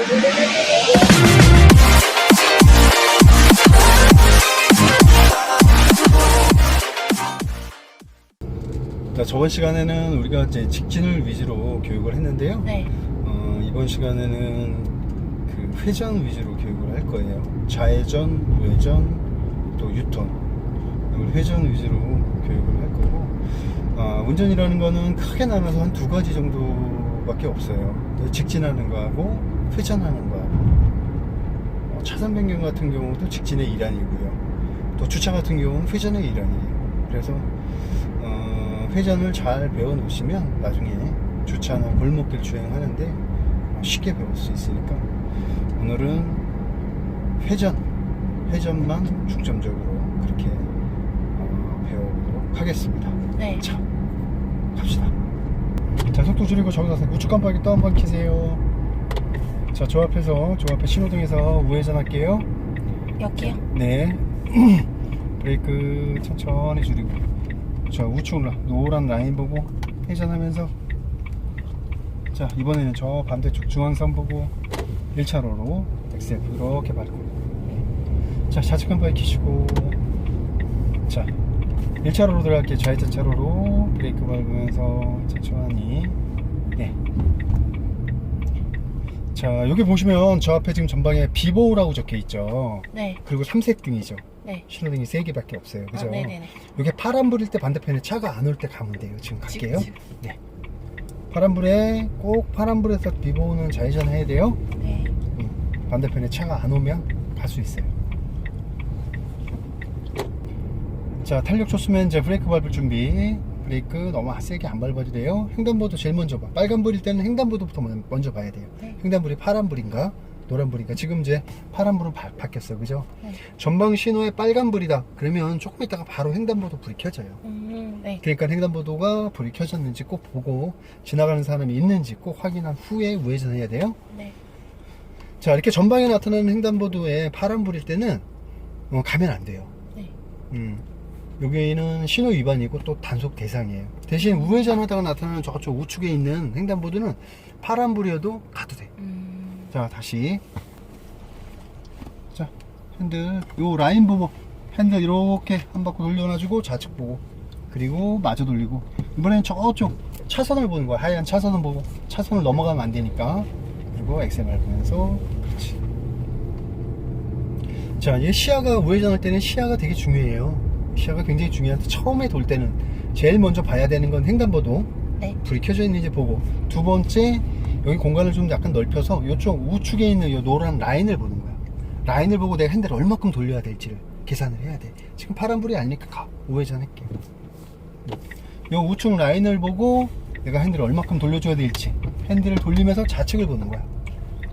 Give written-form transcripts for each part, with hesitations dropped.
자, 저번 시간에는 우리가 이제 직진을 위주로 교육을 했는데요. 네. 이번 시간에는 그 회전 위주로 교육을 할 거예요. 좌회전, 우회전, 또 유턴. 이걸 회전 위주로 교육을 할 거고, 운전이라는 거는 크게 나눠서 한 두 가지 정도밖에 없어요. 직진하는 거하고 회전하는 거하고, 차선 변경 같은 경우도 직진의 일환이고요. 또 주차 같은 경우는 회전의 일환이에요. 그래서 회전을 잘 배워 놓으시면 나중에 주차나 골목길 주행하는데 쉽게 배울 수 있으니까 오늘은 회전만 중점적으로 그렇게 배워보도록 하겠습니다. 네. 자, 갑시다. 자, 속도 줄이고 저기서 우측 깜빡이 또 한번 켜세요. 자, 저 앞에 신호등에서 우회전 할게요. 여기요? 네. 브레이크 천천히 줄이고, 자, 우측 노란 라인 보고 회전하면서, 자, 이번에는 저 반대쪽 중앙선 보고 1차로로 엑셀 이렇게 밟고, 자, 좌측 깜빡이 켜시고, 자, 1차로로 들어갈게요. 좌회전 차로로 브레이크 밟으면서 천천히. 네. 자, 여기 보시면 저 앞에 지금 전방에 비보라고 적혀 있죠. 네. 그리고 삼색 등이죠. 네. 신호등이 3개밖에 없어요. 그죠? 네네네. 이게 파란불일 때 반대편에 차가 안 올 때 가면 돼요. 지금 갈게요. 네. 파란불에 꼭 파란불에서 비보는 좌회전 해야 돼요. 네. 반대편에 차가 안 오면 갈 수 있어요. 자, 탄력 줬으면 이제 브레이크 밟을 준비. 브레이크 너무 세게 안 밟아도 돼요. 횡단보도 제일 먼저 봐. 빨간불일 때는 횡단보도부터 먼저 봐야 돼요. 네. 횡단불이 파란불인가 노란불인가. 지금 이제 파란불은 바뀌었어, 그죠? 네. 전방 신호에 빨간불이다 그러면 조금 있다가 바로 횡단보도 불이 켜져요. 네. 그러니까 횡단보도가 불이 켜졌는지 꼭 보고, 지나가는 사람이 있는지 꼭 확인한 후에 우회전해야 돼요. 네. 자, 이렇게 전방에 나타나는 횡단보도에 파란불일 때는 가면 안 돼요. 네. 여기는 신호 위반이고 또 단속 대상이에요. 대신 우회전 하다가 나타나는 저쪽 우측에 있는 횡단보도는 파란불이어도 가도 돼. 자, 다시. 자, 핸들 요 라인 보고 핸들 이렇게 한 바퀴 돌려놔주고 좌측 보고, 그리고 마저 돌리고, 이번에는 저쪽 차선을 보는 거야. 하얀 차선을 보고, 차선을 넘어가면 안 되니까. 그리고 엑셀 밟으면서, 그렇지. 자, 얘 시야가, 우회전할 때는 시야가 되게 중요해요. 시야가 굉장히 중요한데, 처음에 돌 때는 제일 먼저 봐야 되는 건 횡단보도. 네. 불이 켜져 있는지 보고, 두 번째 여기 공간을 좀 약간 넓혀서 이쪽 우측에 있는 이 노란 라인을 보는 거야. 라인을 보고 내가 핸들을 얼마큼 돌려야 될지를 계산을 해야 돼. 지금 파란불이 아니니까 우회전할게. 요 우측 라인을 보고 내가 핸들을 얼마큼 돌려줘야 될지 핸들을 돌리면서 좌측을 보는 거야.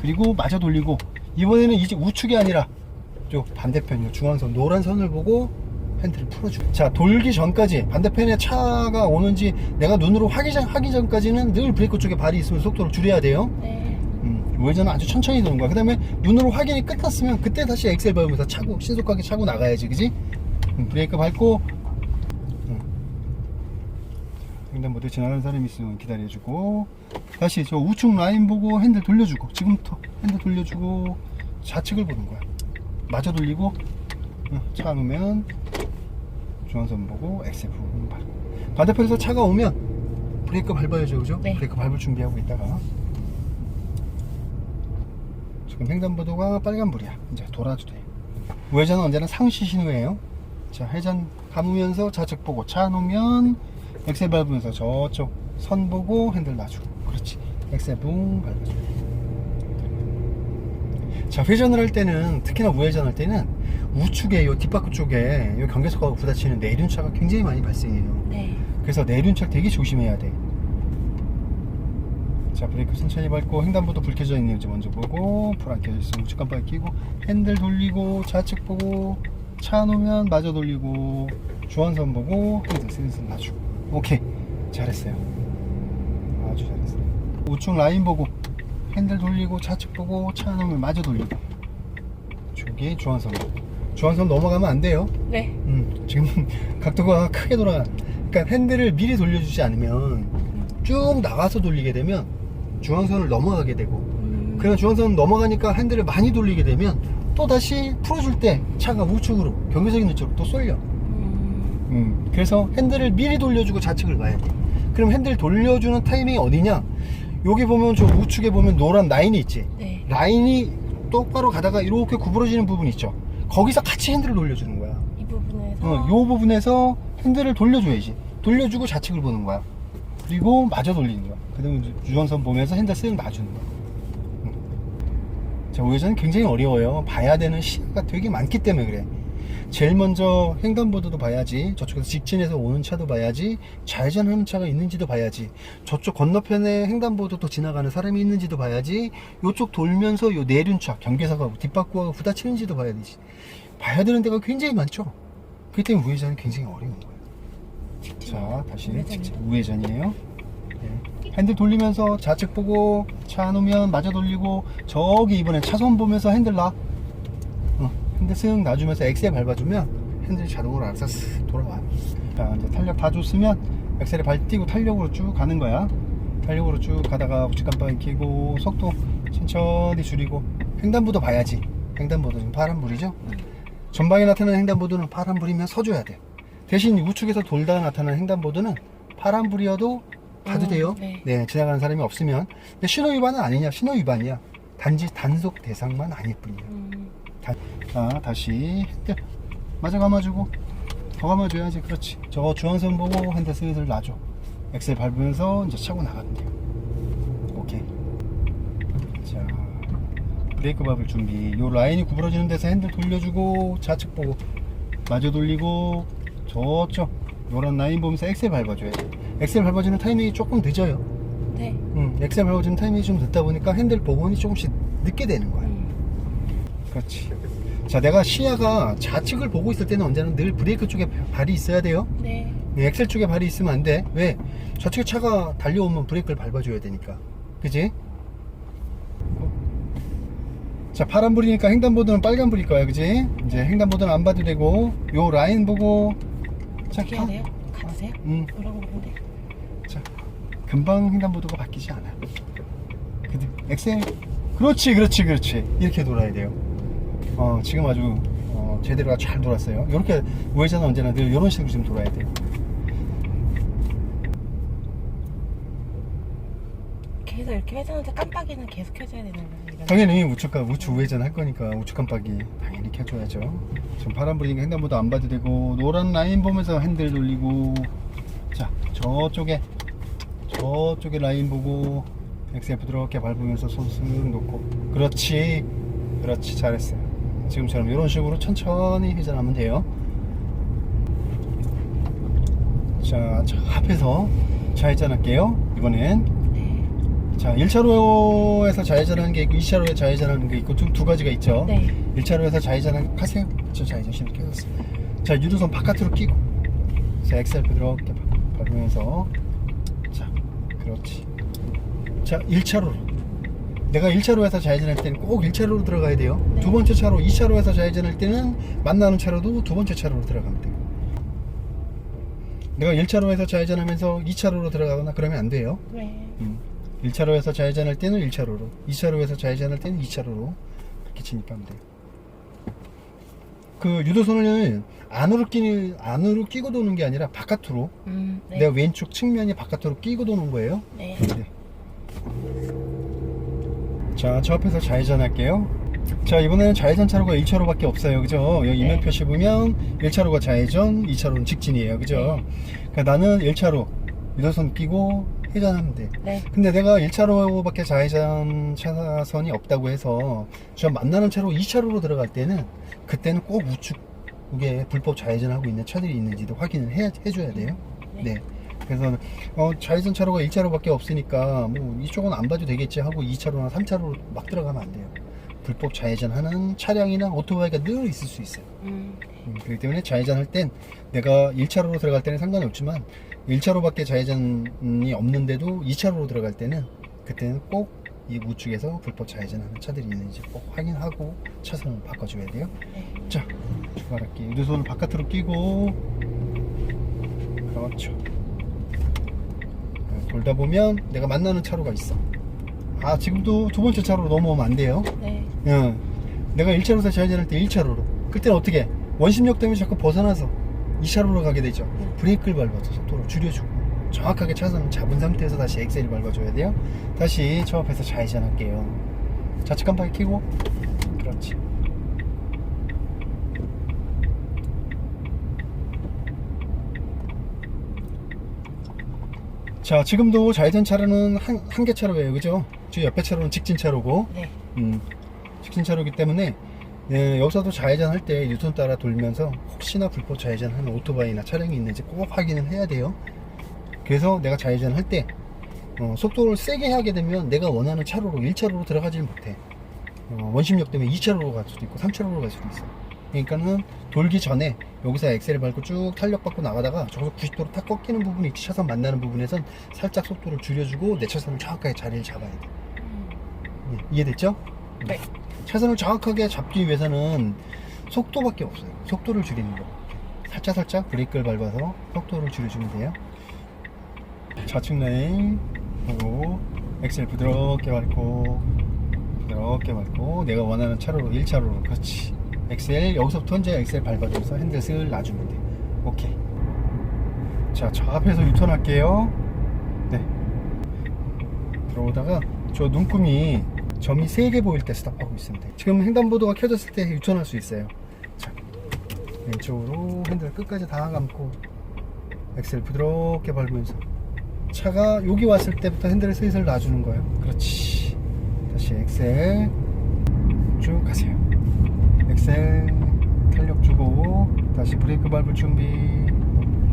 그리고 마저 돌리고, 이번에는 이제 우측이 아니라 요 반대편 중앙선 노란 선을 보고 핸들을 풀어줘. 자, 돌기 전까지 반대편에 차가 오는지 내가 눈으로 하기 전까지는 늘 브레이크 쪽에 발이 있으면 속도를 줄여야 돼요. 네. 우회전은 아주 천천히 도는 거야. 그 다음에 눈으로 확인이 끝났으면 그때 다시 엑셀 밟으면서 차고, 신속하게 차고 나가야지, 그지? 브레이크 밟고, 횡단보도에 지나가는 사람이 있으면 기다려주고, 다시 저 우측 라인 보고 핸들 돌려주고, 지금부터 핸들 돌려주고 좌측을 보는 거야. 마저 돌리고, 차 오면 중앙선 보고 엑셀 부분 밟고, 반대편에서 차가 오면 브레이크 밟아야죠, 그죠? 네. 브레이크 밟을 준비하고 있다가, 지금 횡단보도가 빨간불이야. 이제 돌아도 돼. 우회전은 언제나 상시 신호예요. 자, 회전 감으면서 좌측 보고, 차 안 오면 엑셀 밟으면서 저쪽 선 보고 핸들 놔주고, 그렇지. 엑셀 붕 밟아주고. 자, 회전을 할 때는, 특히나 우회전할 때는 우측에 요 뒷바퀴 쪽에 요 경계석하고 부딪히는 내륜차가 굉장히 많이 발생해요. 네. 그래서 내륜차 되게 조심해야 돼. 자, 브레이크 천천히 밟고, 횡단보도 불 켜져 있는지 먼저 보고, 불 안 켜져 있으면 우측 깜빡이 켜고, 핸들 돌리고 좌측 보고, 차 놓으면 마저 돌리고, 중앙선 보고 핸들 슬슬 놔주고. 오케이, 잘했어요. 아주 잘했어요. 우측 라인 보고 핸들 돌리고 좌측 보고, 차 놓으면 마저 돌리고, 저기 중앙선 보고. 중앙선 넘어가면 안 돼요. 네. 지금 각도가 크게 돌아가. 그러니까 핸들을 미리 돌려주지 않으면 쭉 나가서 돌리게 되면 중앙선을 넘어가게 되고, 그래서 중앙선 넘어가니까 핸들을 많이 돌리게 되면 또 다시 풀어줄 때 차가 우측으로 경계석인 우측으로 또 쏠려. 그래서 핸들을 미리 돌려주고 좌측을 봐야 돼. 그럼 핸들 돌려주는 타이밍이 어디냐? 여기 보면 저 우측에 보면 노란 라인이 있지. 네. 라인이 똑바로 가다가 이렇게 구부러지는 부분 있죠. 거기서 같이 핸들을 돌려주는 거야. 이 부분에서. 요 부분에서 핸들을 돌려줘야지. 돌려주고 좌측을 보는 거야. 그리고 마저 돌리는 거야. 그 다음에 유선선 보면서 핸들 쓱 놔주는 거야. 자, 우회전은 굉장히 어려워요. 봐야 되는 시야가 되게 많기 때문에 그래. 제일 먼저 횡단보도도 봐야지, 저쪽에서 직진해서 오는 차도 봐야지, 좌회전하는 차가 있는지도 봐야지, 저쪽 건너편에 횡단보도도 지나가는 사람이 있는지도 봐야지, 요쪽 돌면서 요 내륜차 경계석하고 뒷바퀴하고 부딪히는지도 봐야 되지. 봐야 되는 데가 굉장히 많죠. 그렇기 때문에 우회전은 굉장히 어려운 거예요. 자, 다시 우회전이에요. 네. 핸들 돌리면서 좌측 보고 차 놓으면 마저 돌리고, 저기 이번엔 차선 보면서 핸들 놔. 핸들 쓱 놔주면서 엑셀 밟아주면 핸들이 자동으로 알아서 쓱 돌아와. 자, 이제 탄력 다 줬으면 엑셀에 발 띄고 탄력으로 쭉 가는 거야. 탄력으로 쭉 가다가 우측 깜빡이 켜고 속도 천천히 줄이고, 횡단보도 봐야지. 횡단보도 지금 파란불이죠. 전방에 나타나는 횡단보도는 파란불이면 서줘야 돼. 대신 우측에서 돌다가 나타나는 횡단보도는 파란불이어도 가도 돼요. 네, 지나가는 사람이 없으면. 근데 신호위반은 아니냐? 신호위반이야. 단지 단속 대상만 아닐 뿐이야. 자, 다시 핸들 마저 감아주고, 더 감아줘야지. 그렇지. 저 중앙선 보고 핸들 슬슬 놔줘. 엑셀 밟으면서 이제 차고 나가면 돼요. 오케이. 자, 브레이크 밟을 준비. 요 라인이 구부러지는 데서 핸들 돌려주고, 좌측 보고 마저 돌리고, 저쪽 요런 라인 보면서 엑셀 밟아줘야 돼. 엑셀 밟아주는 타이밍이 조금 늦어요. 네. 엑셀 밟아주는 타이밍이 좀 늦다 보니까 핸들 복원이 조금씩 늦게 되는 거야. 그렇지. 자, 내가 시야가 좌측을 보고 있을 때는 언제나 늘 브레이크 쪽에 발이 있어야 돼요. 네. 엑셀 쪽에 발이 있으면 안 돼. 왜? 좌측에 차가 달려오면 브레이크를 밟아줘야 되니까. 그지? 자, 파란불이니까 횡단보도는 빨간불일 거야. 그지? 이제 횡단보도는 안 봐도 되고, 요 라인 보고. 자, 어떻게 해야 돼요? 가주세요? 그런 건데. 자, 금방 횡단보도가 바뀌지 않아. 엑셀. 그렇지. 이렇게 돌아야 돼요. 지금 아주 제대로 잘 돌았어요. 이렇게 우회전은 언제나 늘 이런 식으로 좀 돌아야 돼요. 계속 이렇게 회전하는데 깜빡이는 계속 켜줘야 되는 거죠? 당연히 우측 우회전 할 거니까 우측 깜빡이 당연히 켜줘야죠. 지금 파란불이니까 횡단보도 안 봐도 되고, 노란 라인 보면서 핸들 돌리고. 자, 저쪽에 라인 보고 엑셀 부드럽게 밟으면서 손 쓱 놓고. 그렇지, 잘했어요. 지금처럼 이런 식으로 천천히 회전하면 돼요. 자, 앞에서 좌회전 할게요. 이번엔. 자, 1차로에서 좌회전하는 게 있고 2차로에 좌회전하는 게 있고 두 가지가 있죠. 네. 1차로에서 좌회전하세요. 저 좌회전 신호 켜졌어요. 자, 유도선 바깥으로 끼고, 자, 엑셀 부드럽게 밟으면서. 자, 그렇지. 자, 1차로로. 내가 1차로에서 좌회전할 때는 꼭 1차로로 들어가야 돼요. 네. 두 번째 차로, 2차로에서 좌회전할 때는 만나는 차로도 두 번째 차로로 들어가면 돼요. 내가 1차로에서 좌회전하면서 2차로로 들어가거나 그러면 안 돼요. 네. 1차로에서 좌회전할 때는 1차로로, 2차로에서 좌회전할 때는 2차로로 그렇게 진입하면 돼요. 그 유도선을 안으로 끼고 도는 게 아니라 바깥으로. 네. 내가 왼쪽 측면이 바깥으로 끼고 도는 거예요. 네. 자, 저 앞에서 좌회전 할게요. 자, 이번에는 좌회전 차로가 1차로밖에 없어요. 그죠? 여기 이면 표시 보면 1차로가 좌회전, 2차로는 직진이에요. 그죠? 그러니까 나는 1차로 유도선 끼고 회전하면 돼. 네. 근데 내가 1차로밖에 좌회전 차선이 없다고 해서 저 만나는 차로 2차로로 들어갈 때는, 그때는 꼭 우측에 불법 좌회전하고 있는 차들이 있는지도 확인을 해줘야 돼요. 네. 그래서 좌회전 차로가 1차로밖에 없으니까 뭐 이쪽은 안 봐도 되겠지 하고 2차로나 3차로로 막 들어가면 안 돼요. 불법 좌회전하는 차량이나 오토바이가 늘 있을 수 있어요. 그렇기 때문에 좌회전할 땐 내가 1차로로 들어갈 때는 상관이 없지만 1차로밖에 좌회전이 없는데도 2차로로 들어갈 때는, 그때는 꼭 이 우측에서 불법 좌회전하는 차들이 있는지 꼭 확인하고 차선을 바꿔줘야 돼요. 자, 출발할게요. 유도선을 바깥으로 끼고. 그렇죠. 돌다 보면 내가 만나는 차로가 있어. 지금도 두 번째 차로로 넘어오면 안 돼요. 네. 내가 1차로에서 좌회전할 때 1차로로. 그때는 어떻게 해? 원심력 때문에 자꾸 벗어나서 2차로로 가게 되죠. 브레이크를 밟아서 속도를 줄여주고 정확하게 차선을 잡은 상태에서 다시 엑셀을 밟아줘야 돼요. 다시 저 앞에서 좌회전 할게요. 좌측 깜빡이 켜고. 그렇지. 자, 지금도 좌회전 차로는 한 개 차로예요, 그죠? 저 옆에 차로는 직진 차로고. 네. 직진 차로이기 때문에 여기서도 좌회전 할 때 유턴 따라 돌면서 혹시나 불법 좌회전하는 오토바이나 차량이 있는지 꼭 확인을 해야 돼요. 그래서 내가 좌회전 할 때 속도를 세게 하게 되면 내가 원하는 차로로 1차로로 들어가지 못해. 원심력 때문에 2차로로 갈 수도 있고 3차로로 갈 수도 있어. 그러니까는 돌기 전에 여기서 엑셀을 밟고 쭉 탄력 받고 나가다가 저기서 90도로 탁 꺾이는 부분이 차선 만나는 부분에선 살짝 속도를 줄여주고 내 차선을 정확하게 자리를 잡아야 돼. 이해됐죠? 네. 차선을 정확하게 잡기 위해서는 속도밖에 없어요. 속도를 줄이는 거. 살짝 브레이크를 밟아서 속도를 줄여주면 돼요. 좌측 레인 하고 엑셀 부드럽게 밟고 내가 원하는 차로로 1차로로. 그렇지. 엑셀 여기서부터 이제 엑셀 밟아주면서 핸들 슬 놔주면 돼. 오케이. 자, 저 앞에서 유턴 할게요. 네. 들어오다가 저 눈금이 점이 3개 보일 때 스탑하고 있으면 돼. 지금 횡단보도가 켜졌을 때 유턴할 수 있어요. 자, 왼쪽으로 핸들 끝까지 다 감고 엑셀 부드럽게 밟으면서 차가 여기 왔을 때부터 핸들을 슬슬 놔주는 거예요. 그렇지. 다시 엑셀 쭉 가세요. 엑셀 탄력 주고 다시 브레이크 밟을 준비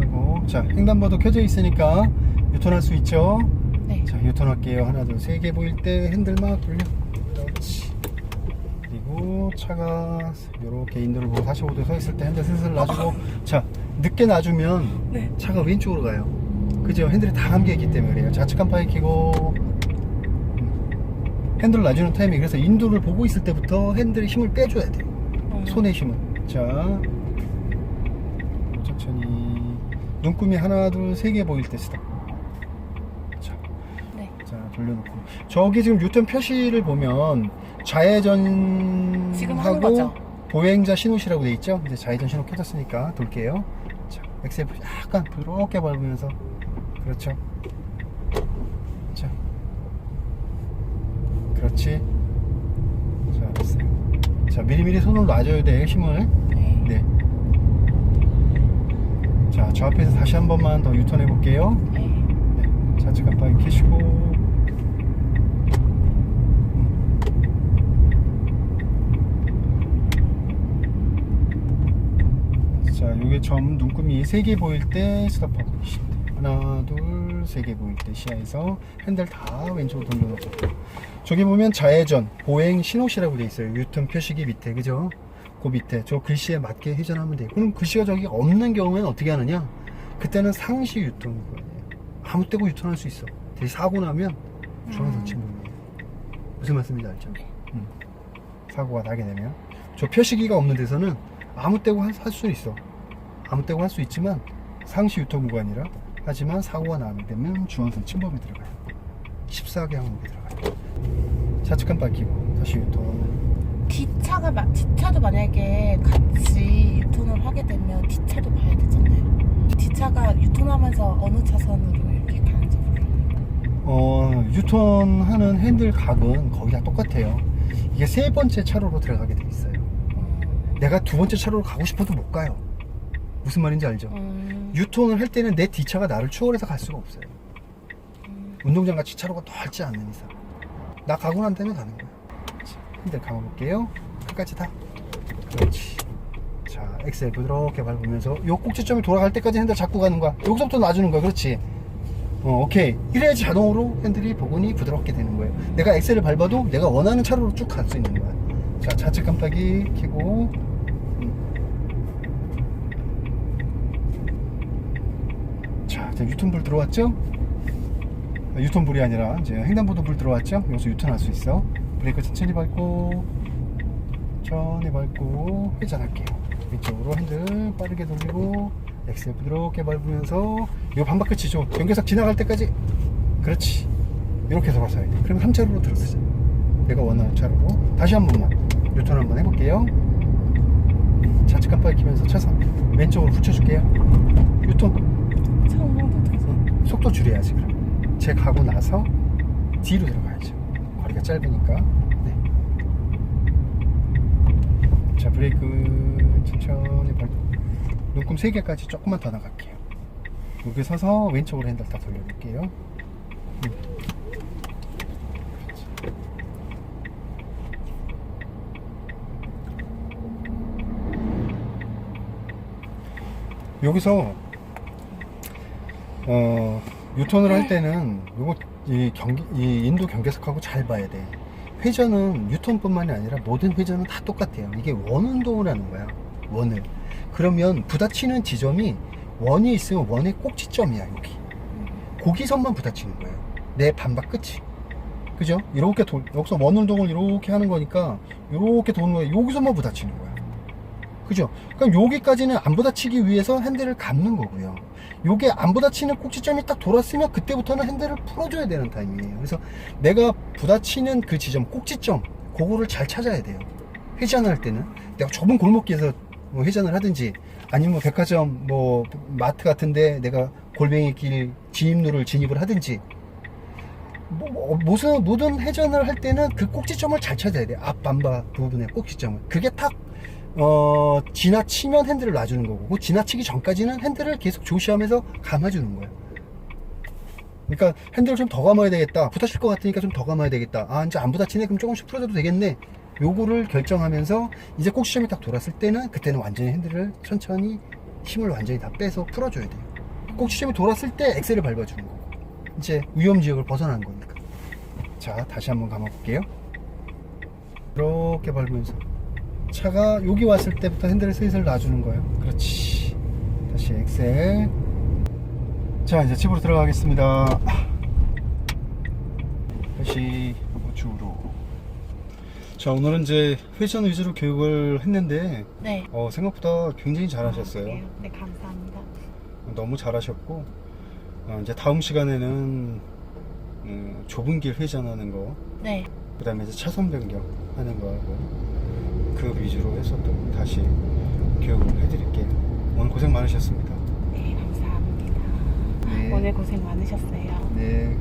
하고. 자, 횡단보도 켜져 있으니까 유턴할 수 있죠. 네. 자, 유턴 할게요. 하나 둘 3개 보일 때 핸들 막 돌려. 그렇지. 그리고 차가 이렇게 인도를 보고 45도 서 있을 때 핸들 슬슬 놔주고. 자, 늦게 놔주면 네. 차가 왼쪽으로 가요. 그죠? 핸들이 다 감겨있기 때문에 그래요. 좌측 깜빡이 켜고 핸들을 놔주는 타이밍. 그래서 인도를 보고 있을 때부터 핸들에 힘을 빼줘야 돼요. 손의 힘을. 자, 천천히 눈금이 하나 둘 3개 보일 때 스탑. 자, 네. 자, 돌려놓고 저기 지금 유턴 표시를 보면 지금 하는 거죠? 좌회전하고 보행자 신호시라고 돼 있죠. 이제 좌회전 신호 켜졌으니까 돌게요. 자, 엑셀 약간 부드럽게 밟으면서. 그렇죠. 자, 그렇지. 자, 됐어요. 자, 미리미리 손을 놔줘야 돼, 힘을. 네. 자, 저 앞에서 다시 한 번만 더 유턴해 볼게요. 네. 네. 좌측 깜빡이 켜시고. 자, 요게 점 눈금이 3개 보일 때 스톱하고 계시면 돼요. 하나, 둘, 3개 보일 때 시야에서 핸들 다 왼쪽으로 돌려놓고. 저기 보면 좌회전, 보행 신호시라고 돼 있어요. 유턴 표시기 밑에, 그죠? 그 밑에 저 글씨에 맞게 회전하면 돼요. 그럼 글씨가 저기 없는 경우에는 어떻게 하느냐? 그때는 상시 유턴인 거예요. 아무 때고 유턴할 수 있어. 대신 사고 나면 중앙선 침범이에요. 무슨 말씀인지 알죠? 사고가 나게 되면 저 표시기가 없는 데서는 아무 때고 할 수 있어. 아무 때고 할 수 있지만 상시 유턴 구간이라. 하지만 사고가 나게 되면 중앙선 침범이 들어가요. 14개 항목이 들어가요. 좌측 깜빡이 켜고 다시 유턴. 뒷차도 만약에 같이 유턴을 하게 되면 뒷차도 봐야 되잖아요. 뒷차가 유턴하면서 어느 차선으로 이렇게 가는지 모르겠어요. 유턴하는 핸들 각은 거의 다 똑같아요. 이게 3번째 차로로 들어가게 돼 있어요. 내가 2번째 차로로 가고 싶어도 못 가요. 무슨 말인지 알죠? 유턴을 할 때는 내 뒷차가 나를 추월해서 갈 수가 없어요. 운동장 같이 차로가 넓지 않는 이상. 나 가고 난 다음에 가는 거야. 자, 핸들 감아볼게요. 끝까지 다. 그렇지. 자, 엑셀 부드럽게 밟으면서 요 꼭지점이 돌아갈 때까지 핸들 잡고 가는 거야. 여기서부터 놔주는 거야. 그렇지. 오케이. 이래야지 자동으로 핸들이 복원이 부드럽게 되는 거예요. 내가 엑셀을 밟아도 내가 원하는 차로로 쭉 갈 수 있는 거야. 자, 좌측 깜빡이 켜고. 자, 이제 유턴불 들어왔죠? 유턴불이 아니라 이제 횡단보도 불 들어왔죠? 여기서 유턴할 수 있어. 브레이크 천천히 밟고 회전할게요. 이쪽으로 핸들 빠르게 돌리고 엑셀 부드럽게 밟으면서 요 반바퀴 치죠. 경계석 지나갈 때까지. 그렇지. 이렇게 돌아서야 돼. 그럼 3차로로 들어서자. 내가 원하는 차로로. 다시 한 번만 유턴 한번 해볼게요. 좌측 깜빡이 켜면서 차선 왼쪽으로 붙여줄게요. 유턴. 성공도 돼서. 속도 줄여야지. 그럼 제 가고 나서 뒤로 들어가야죠. 거리가 짧으니까. 네. 자, 브레이크 천천히 밟고 눈금 3개까지 조금만 더 나갈게요. 여기 서서 왼쪽으로 핸들 다 돌려볼게요. 여기서 유턴을 할 때는 요거 이 인도 경계석하고 잘 봐야 돼. 회전은 유턴뿐만이 아니라 모든 회전은 다 똑같아요. 이게 원운동을 하는 거야. 원을. 그러면 부딪히는 지점이 원이 있으면 원의 꼭지점이야. 거기선만 부딪히는 거예요. 내 반박 끝이. 그죠? 이렇게 여기서 원운동을 이렇게 하는 거니까 이렇게 도는 거야. 여기서만 부딪히는 거야. 그죠? 그럼 여기까지는 안 부딪히기 위해서 핸들을 감는 거고요. 요게 안 부딪히는 꼭지점이 딱 돌았으면 그때부터는 핸들을 풀어줘야 되는 타임이에요. 그래서 내가 부딪히는 그 지점, 꼭지점, 그거를 잘 찾아야 돼요. 회전할 때는 내가 좁은 골목길에서 뭐 회전을 하든지 아니면 뭐 백화점, 뭐 마트 같은데 내가 골뱅이 길 진입로를 진입을 하든지 모든 회전을 할 때는 그 꼭지점을 잘 찾아야 돼요. 앞 반바 부분의 꼭지점을. 그게 딱 지나치면 핸들을 놔주는 거고, 그 지나치기 전까지는 핸들을 계속 조시하면서 감아주는 거예요. 그러니까 핸들을 좀 더 감아야 되겠다. 부딪힐 것 같으니까 좀 더 감아야 되겠다. 아, 이제 안 부딪히네? 그럼 조금씩 풀어줘도 되겠네. 요거를 결정하면서 이제 꼭지점이 딱 돌았을 때는 그때는 완전히 핸들을 천천히 힘을 완전히 다 빼서 풀어줘야 돼요. 꼭지점이 돌았을 때 엑셀을 밟아주는 거고, 이제 위험지역을 벗어나는 거니까. 자, 다시 한번 감아볼게요. 이렇게 밟으면서 차가 여기 왔을 때부터 핸들을 슬슬 놔주는 거예요. 그렇지. 다시 엑셀. 자, 이제 집으로 들어가겠습니다. 다시 우측으로. 자, 오늘은 이제 회전 위주로 교육을 했는데 네. 생각보다 굉장히 잘하셨어요. 네, 감사합니다. 너무 잘하셨고, 이제 다음 시간에는 좁은 길 회전하는 거, 네. 그 다음에 이제 차선 변경 하는 거하고 그 위주로 해서 또 다시 교육을 해드릴게요. 오늘 고생 많으셨습니다. 네, 감사합니다. 네. 오늘 고생 많으셨어요. 네.